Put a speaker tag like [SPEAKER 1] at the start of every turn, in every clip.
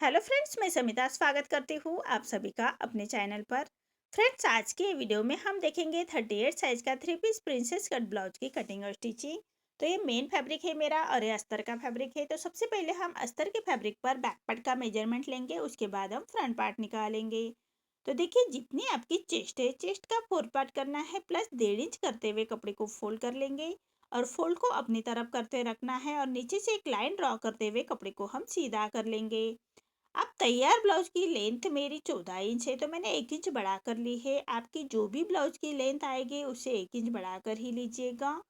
[SPEAKER 1] Hello friends, मैं समिता स्वागत करती हूँ आप सभी का अपने चैनल पर। फ्रेंड्स, आज के वीडियो में हम देखेंगे 38 साइज का 3 पीस प्रिंसेस कट ब्लाउज की कटिंग और स्टिचिंग। तो ये मेन फैब्रिक है मेरा और ये अस्तर का फैब्रिक है। तो सबसे पहले हम अस्तर के फैब्रिक पर बैक पार्ट का मेजरमेंट लेंगे, उसके बाद हम फ्रंट पार्ट निकालेंगे। तो देखिए, जितनी आपकी चेस्ट है, चेस्ट का 4 पार्ट करना है, प्लस 1.5 इंच करते हुए कपड़े को फोल्ड कर लेंगे और फोल्ड को अपनी तरफ करते रखना है और नीचे से एक लाइन ड्रॉ करते हुए कपड़े को हम सीधा कर लेंगे। अब तैयार ब्लाउज की लेंथ मेरी 14 इंच है, तो मैंने 1 इंच बढ़ा कर ली है। आपकी जो भी ब्लाउज की लेंथ आएगी उससे 1 इंच बढ़ा कर ही लीजिएगा।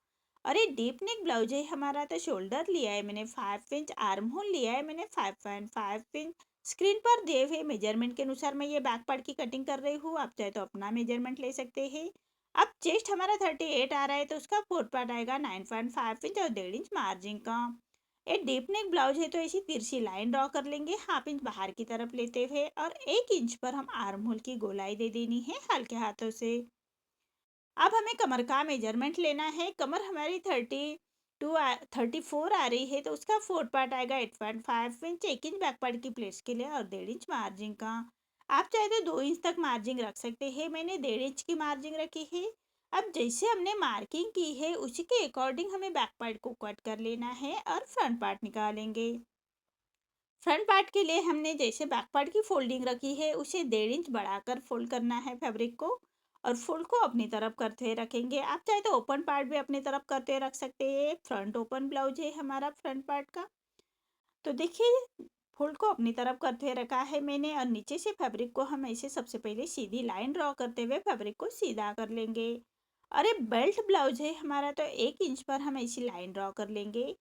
[SPEAKER 1] और ये डीप नेक ब्लाउज है हमारा, तो शोल्डर लिया है मैंने 5 इंच, आर्म होल लिया है मैंने 5.5 इंच। स्क्रीन पर दिए हुए मेजरमेंट के अनुसार मैं ये बैक पार्ट की कटिंग कर रही हूँ। आप चाहे तो अपना मेजरमेंट ले सकते हैं। अब चेस्ट हमारा 38 आ रहा है, तो उसका 4 पार्ट आएगा 9.5 इंच और 1.5 इंच मार्जिन का। एक डीप नेक ब्लाउज है, तो ऐसी तिरछी लाइन ड्रॉ कर लेंगे, हाफ इंच बाहर की तरफ लेते हुए, और 1 इंच पर हम आर्म होल की गोलाई दे देनी है हल्के हाथों से। अब हमें कमर का मेजरमेंट लेना है। कमर हमारी 34 आ रही है, तो उसका 4 पार्ट आएगा 8.5 इंच, 1 इंच बैक पार्ट की प्लेट्स के लिए और 1.5 इंच मार्जिन का। आप चाहे तो 2 इंच तक मार्जिन रख सकते हैं, मैंने 1.5 इंच की मार्जिन रखी है। अब जैसे हमने मार्किंग की है उसी के अकॉर्डिंग हमें बैक पार्ट को कट कर लेना है और फ्रंट पार्ट निकालेंगे। फ्रंट पार्ट के लिए हमने जैसे बैक पार्ट की फोल्डिंग रखी है उसे 1.5 इंच बढ़ाकर फोल्ड करना है फैब्रिक को, और फोल्ड को अपनी तरफ करते हुए रखेंगे। आप चाहे तो ओपन पार्ट भी अपनी तरफ करते हुए रख सकते हैं। फ्रंट ओपन ब्लाउज है हमारा फ्रंट पार्ट का। तो देखिए, फोल्ड को अपनी तरफ करते हुए रखा है मैंने, और नीचे से फैब्रिक को हम ऐसे सबसे पहले सीधी लाइन ड्रॉ करते हुए फैब्रिक को सीधा कर लेंगे। और ये बेल्ट ब्लाउज है हमारा, तो 1 इंच पर हम ऐसी लाइन ड्रॉ कर लेंगे।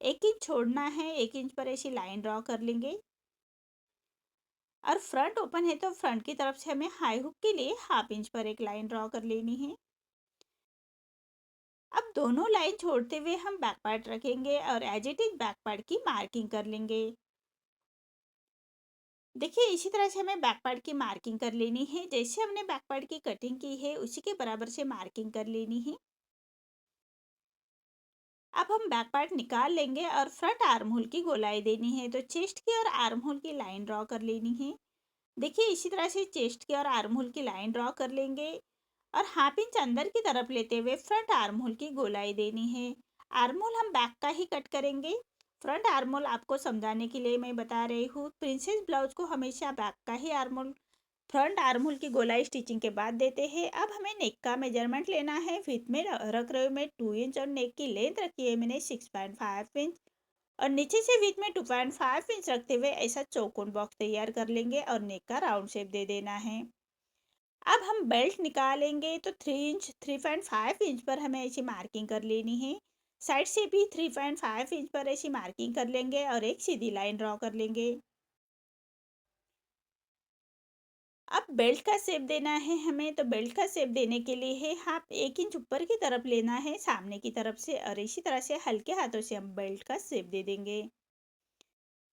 [SPEAKER 1] 1 इंच छोड़ना है, 1 इंच पर ऐसी लाइन ड्रॉ कर लेंगे। और फ्रंट ओपन है, तो फ्रंट की तरफ से हमें हाई हुक के लिए हाफ इंच पर एक लाइन ड्रॉ कर लेनी है। अब दोनों लाइन छोड़ते हुए हम बैक पार्ट रखेंगे और as it is back part की मार्किंग कर लेंगे। देखिए, इसी तरह से हमें बैक पार्ट की मार्किंग कर लेनी है। जैसे हमने बैक पार्ट की कटिंग की है उसी के बराबर से मार्किंग कर लेनी है। अब हम बैक पार्ट निकाल लेंगे और फ्रंट आर्म होल की गोलाई देनी है, तो चेस्ट की और आर्म होल की लाइन ड्रॉ कर लेनी है। देखिए, इसी तरह से चेस्ट की और आर्म होल की लाइन ड्रॉ कर लेंगे और हाफ इंच अंदर की तरफ लेते हुए फ्रंट आर्म होल की गोलाई देनी है। आर्म होल हम बैक का ही कट करेंगे। फ्रंट आर्म होल आपको समझाने के लिए मैं बता रही हूँ, प्रिंसेस ब्लाउज को हमेशा बैक का ही arm hole, front arm hole की गोलाई स्टिचिंग के बाद देते हैं। अब हमें नेक का मेजरमेंट लेना है। विथ में रख रही हूँ मैं 2 इंच और नेक की लेंथ रखी है मैंने 6.5 इंच, और नीचे से विथ में 2.5 इंच रखते हुए ऐसा चौकोन बॉक्स तैयार कर लेंगे और नेक का राउंड शेप दे देना है। अब हम बेल्ट निकालेंगे, तो 3 इंच 3.5 इंच पर हमें ऐसी मार्किंग कर लेनी है। साइड से भी 3.5 इंच पर ऐसी मार्किंग कर लेंगे और एक सीधी लाइन ड्रॉ कर लेंगे। अब बेल्ट का शेप देना है हमें, तो बेल्ट का शेप देने के लिए है हाफ 1 इंच ऊपर की तरफ लेना है सामने की तरफ से, और इसी तरह से हल्के हाथों से हम बेल्ट का शेप दे देंगे।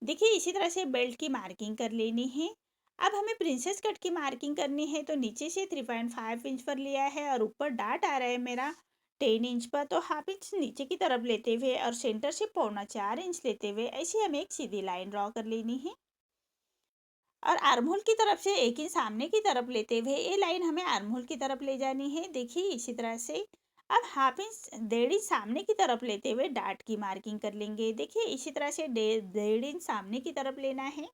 [SPEAKER 1] देखिए, इसी तरह से बेल्ट की मार्किंग कर लेनी है। अब हमें प्रिंसेस कट की मार्किंग करनी है, तो नीचे से 3.5 इंच पर लिया है और ऊपर डार्ट आ रहा है मेरा 10 इंच पर, तो हाफ इंच नीचे की तरफ लेते हुए और सेंटर से 3.25 इंच लेते हुए ऐसे हमें एक सीधी लाइन ड्रॉ कर लेनी है। और आर्म होल की तरफ से 1 इंच सामने की तरफ लेते हुए ये लाइन हमें आर्म होल की तरफ ले जानी है। देखिए, इसी तरह से अब हाफ इंच 1.5 इंच सामने की तरफ लेते हुए डार्ट की मार्किंग कर लेंगे। देखिए, इसी तरह से 1.5 इंच सामने की तरफ लेना है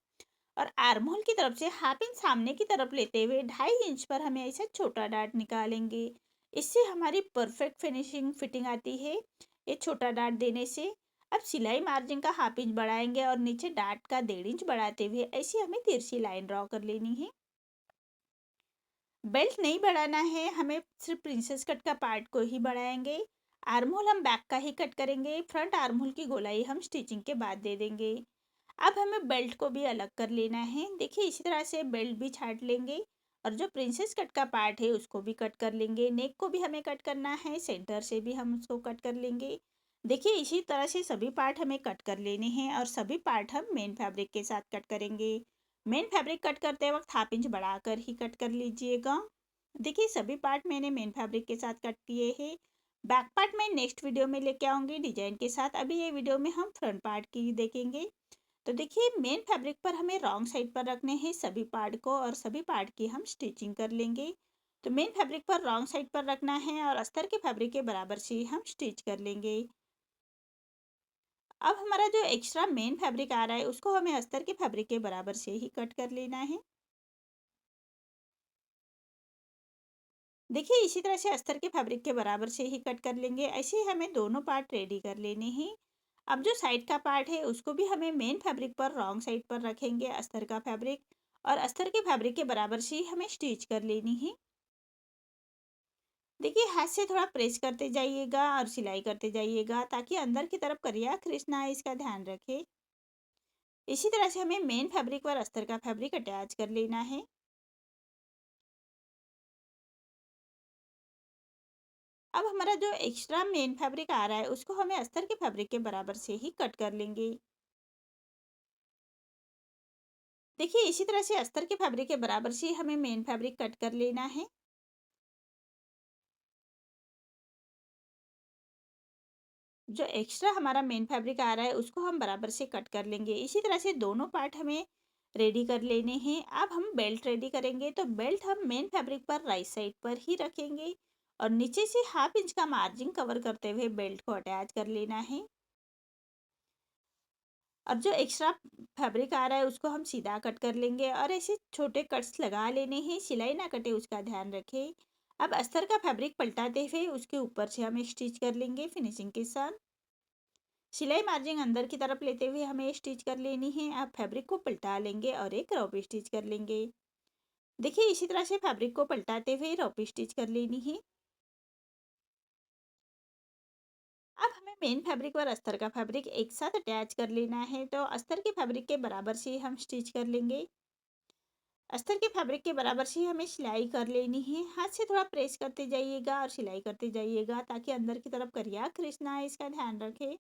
[SPEAKER 1] और आर्म होल की तरफ से हाफ इंच सामने की तरफ लेते हुए 2.5 इंच पर हमें ऐसा छोटा डार्ट निकालेंगे। इससे हमारी परफेक्ट फिनिशिंग फिटिंग आती है ये छोटा डार्ट देने से। अब सिलाई मार्जिन का हाफ इंच बढ़ाएंगे और नीचे डार्ट का 1.5 इंच बढ़ाते हुए ऐसी हमें तिरछी लाइन ड्रॉ कर लेनी है। बेल्ट नहीं बढ़ाना है हमें, सिर्फ प्रिंसेस कट का पार्ट को ही बढ़ाएंगे। आर्म होल हम बैक का ही कट करेंगे, फ्रंट आर्म होल की गोलाई हम स्टिचिंग के बाद दे देंगे। अब हमें बेल्ट को भी अलग कर लेना है। देखिए, इसी तरह से बेल्ट भी छाट लेंगे और जो प्रिंसेस कट का पार्ट है उसको भी कट कर लेंगे। नेक को भी हमें कट करना है, सेंटर से भी हम उसको कट कर लेंगे। देखिए, इसी तरह से सभी पार्ट हमें कट कर लेने हैं और सभी पार्ट हम मेन फैब्रिक के साथ कट करेंगे। मेन फैब्रिक कट करते वक्त हाफ इंच बढ़ाकर ही कट कर लीजिएगा। देखिए, सभी पार्ट मैंने मेन फैब्रिक के साथ कट किए हैं। बैक पार्ट मैं नेक्स्ट वीडियो में लेके आऊँगी डिजाइन के साथ। अभी ये वीडियो में हम फ्रंट पार्ट की देखेंगे। तो देखिए मेन फैब्रिक पर हमें रॉन्ग साइड पर रखने हैं सभी पार्ट को और सभी पार्ट की हम स्टिचिंग कर लेंगे। तो मेन फैब्रिक पर रॉन्ग साइड पर रखना है और अस्तर के फैब्रिक के बराबर से ही हम स्टिच कर लेंगे। अब हमारा जो एक्स्ट्रा मेन फैब्रिक आ रहा है उसको हमें अस्तर के फैब्रिक के बराबर से ही कट कर लेना है। देखिए इसी तरह से अस्तर के फैब्रिक के बराबर से ही कट कर लेंगे। ऐसे ही हमें दोनों पार्ट रेडी कर लेने हैं। अब जो साइड का पार्ट है उसको भी हमें मेन फैब्रिक पर रॉन्ग साइड पर रखेंगे अस्तर का फैब्रिक और अस्तर के फैब्रिक के बराबर से ही हमें स्टिच कर लेनी है। देखिए हाथ से थोड़ा प्रेस करते जाइएगा और सिलाई करते जाइएगा ताकि अंदर की तरफ करिया क्रिस ना आए, इसका ध्यान रखें। इसी तरह से हमें मेन फैब्रिक पर अस्तर का फैब्रिक अटैच कर लेना है। अब हमारा जो एक्स्ट्रा मेन फैब्रिक आ रहा है उसको हमें अस्तर के फैब्रिक के बराबर से ही कट कर लेंगे। देखिए इसी तरह से अस्तर के फैब्रिक के बराबर से हमें मेन फैब्रिक कट कर लेना है। जो एक्स्ट्रा हमारा मेन फैब्रिक आ रहा है उसको हम बराबर से कट कर लेंगे। इसी तरह से दोनों पार्ट हमें रेडी कर लेने हैं। अब हम बेल्ट रेडी करेंगे तो बेल्ट हम मेन फैब्रिक पर राइट साइड पर ही रखेंगे और नीचे से 1/2 इंच का मार्जिन कवर करते हुए बेल्ट को अटैच कर लेना है। अब जो एक्स्ट्रा फैब्रिक आ रहा है उसको हम सीधा कट कर लेंगे और ऐसे छोटे कट्स लगा लेने हैं, सिलाई ना कटे उसका ध्यान रखें। अब अस्तर का फैब्रिक पलटाते हुए उसके ऊपर से हम स्टिच कर लेंगे फिनिशिंग के साथ। सिलाई मार्जिन अंदर की तरफ लेते हुए हमें स्टिच कर लेनी है। अब फैब्रिक को पलटा लेंगे और एक रॉप स्टिच कर लेंगे। देखिए इसी तरह से फैब्रिक को पलटाते हुए रॉप स्टिच कर लेनी है। अब हमें मेन फैब्रिक और अस्तर का फैब्रिक एक साथ अटैच कर लेना है तो अस्तर के फैब्रिक के बराबर से हम स्टिच कर लेंगे। अस्तर के फैब्रिक के बराबर से हमें सिलाई कर लेनी है। हाथ से थोड़ा प्रेस करते जाइएगा और सिलाई करते जाइएगा ताकि अंदर की तरफ करिया क्रिस ना आए, इसका ध्यान रखें।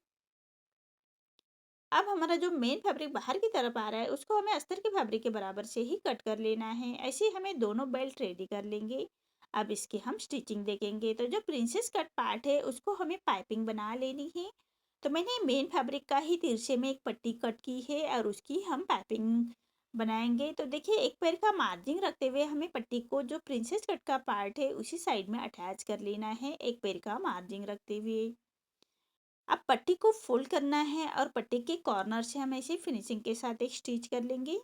[SPEAKER 1] अब हमारा जो मेन फैब्रिक बाहर की तरफ आ रहा है उसको हमें अस्तर के फैब्रिक के बराबर से ही कट कर लेना है। ऐसे ही हमें दोनों बेल्ट रेडी कर लेंगे। अब इसकी हम स्टिचिंग देखेंगे तो जो प्रिंसेस कट पार्ट है उसको हमें पाइपिंग बना लेनी है। तो मैंने मेन फैब्रिक का ही तिरछे में एक पट्टी कट की है और उसकी हम पाइपिंग बनाएंगे। तो देखिए एक पैर का मार्जिन रखते हुए हमें पट्टी को जो प्रिंसेस कट का पार्ट है उसी साइड में अटैच कर लेना है एक पैर का मार्जिन रखते हुए। अब पट्टी को फोल्ड करना है और पट्टी के कॉर्नर से हम ऐसे फिनिशिंग के साथ एक स्टिच कर लेंगे।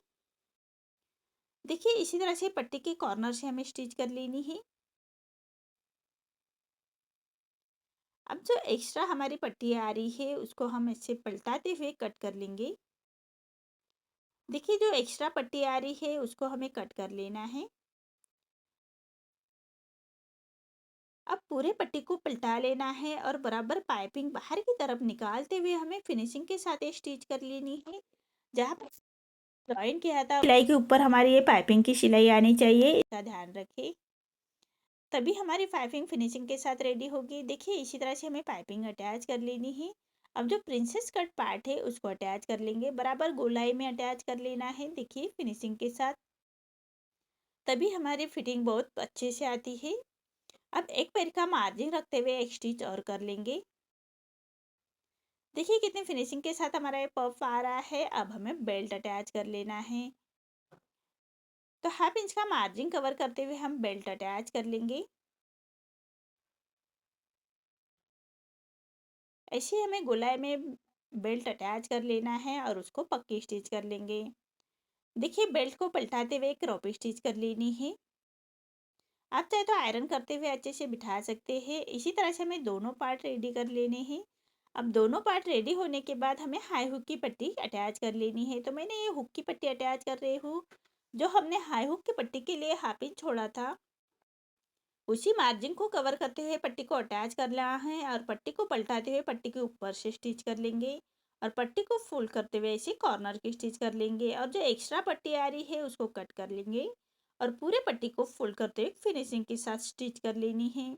[SPEAKER 1] देखिए इसी तरह से पट्टी के कॉर्नर से हमें स्टिच कर लेनी है। अब जो एक्स्ट्रा हमारी पट्टी आ रही है उसको हम इससे पलटाते हुए कट कर लेंगे। देखिए जो एक्स्ट्रा पट्टी आ रही है उसको हमें कट कर लेना है। अब पूरे पट्टी को पलटा लेना है और बराबर पाइपिंग बाहर की तरफ निकालते हुए हमें फिनिशिंग के साथ एक स्टिच कर लेनी है। जहाँ पर जॉइन किया था सिलाई के ऊपर हमारी ये पाइपिंग की सिलाई आनी चाहिए, इसका ध्यान रखें। तभी हमारी पाइपिंग फिनिशिंग के साथ रेडी होगी। देखिए इसी तरह से हमें पाइपिंग अटैच कर लेनी है। अब जो प्रिंसेस कट पार्ट है उसको अटैच कर लेंगे, बराबर गोलाई में अटैच कर लेना है। देखिए फिनिशिंग के साथ तभी हमारी फिटिंग बहुत अच्छे से आती है। अब एक पैर का मार्जिन रखते हुए एक स्टिच और कर लेंगे। देखिए कितनी फिनिशिंग के साथ हमारा ये पफ आ रहा है। अब हमें बेल्ट अटैच कर लेना है। तो 1/2 इंच का मार्जिन कवर करते हुए हम बेल्ट अटैच कर लेंगे। ऐसे ही हमें गोलाई में बेल्ट अटैच कर लेना है और उसको पक्की स्टिच कर लेंगे। देखिए बेल्ट को पलटाते हुए एक क्रॉप स्टिच कर लेनी है। आप चाहे तो आयरन करते हुए अच्छे से बिठा सकते हैं। इसी तरह से हमें दोनों पार्ट रेडी कर लेने हैं। अब दोनों पार्ट रेडी होने के बाद हमें हाई हुक की पट्टी अटैच कर लेनी है। तो मैंने ये हुक की पट्टी अटैच कर रही हूँ। जो हमने हाई हुक की पट्टी के लिए 1/2 इंच छोड़ा था उसी मार्जिन को कवर करते हुए पट्टी को अटैच कर लेना है और पट्टी को पलटाते हुए पट्टी के ऊपर से स्टिच कर लेंगे और पट्टी को फोल्ड करते हुए ऐसे कॉर्नर की स्टिच कर लेंगे और जो एक्स्ट्रा पट्टी आ रही है उसको कट कर लेंगे और पूरे पट्टी को फोल्ड करते हुए फिनिशिंग के साथ स्टिच कर लेनी है।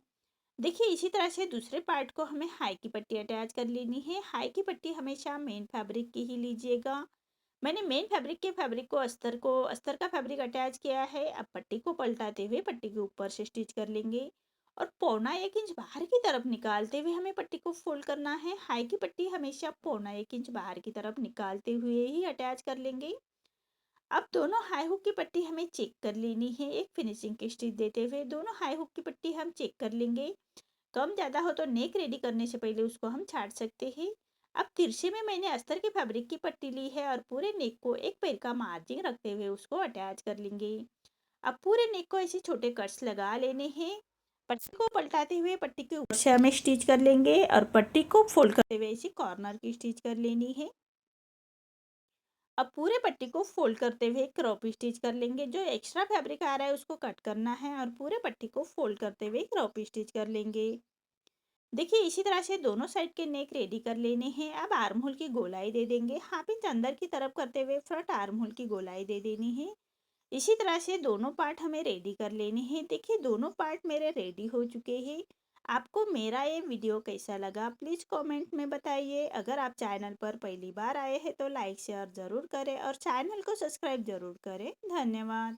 [SPEAKER 1] देखिए इसी तरह से दूसरे पार्ट को हमें हाई की पट्टी अटैच कर लेनी है। हाई की पट्टी हमेशा मेन फैब्रिक की ही लीजिएगा। मैंने मेन फैब्रिक को अस्तर का फैब्रिक अटैच किया है। अब पट्टी को पलटाते हुए पट्टी के ऊपर से स्टिच कर लेंगे और 1.25 इंच बाहर की तरफ निकालते हुए हमें पट्टी को फोल्ड करना है। हाई की पट्टी हमेशा 1.25 इंच बाहर की तरफ निकालते हुए ही अटैच कर लेंगे। अब दोनों हाई हुक की पट्टी हमें चेक कर लेनी है। एक फिनिशिंग की स्टिच देते हुए दोनों हाई हुक की पट्टी हम चेक कर लेंगे। कम ज़्यादा हो तो नेक रेडी करने से पहले उसको हम छाट सकते हैं। अब तिरछे में मैंने अस्तर के फैब्रिक की पट्टी ली है और पूरे नेक को एक पैर का मार्जिन रखते हुए उसको अटैच कर लेंगे। अब पूरे नेक को ऐसे छोटे कट्स लगा लेने हैं। पट्टी को पलटाते हुए पट्टी के ऊपर से हमें स्टिच कर लेंगे और पट्टी को फोल्ड करते हुए ऐसे कॉर्नर की स्टिच कर लेनी है। अब पूरे पट्टी को फोल्ड करते हुए क्रॉप स्टिच कर लेंगे। जो एक्स्ट्रा फैब्रिक आ रहा है उसको कट करना है और पूरे पट्टी को फोल्ड करते हुए क्रॉप स्टिच कर लेंगे। देखिए इसी तरह से दोनों साइड के नेक रेडी कर लेने हैं। अब आर्म होल की गोलाई दे देंगे। हाफ इंच अंदर की तरफ करते हुए फ्रंट आर्म होल की गोलाई दे देनी है। इसी तरह से दोनों पार्ट हमें रेडी कर लेने हैं। देखिए दोनों पार्ट मेरे रेडी हो चुके हैं। आपको मेरा ये वीडियो कैसा लगा प्लीज़ कमेंट में बताइए। अगर आप चैनल पर पहली बार आए हैं तो लाइक शेयर ज़रूर करें और चैनल को सब्सक्राइब ज़रूर करें। धन्यवाद।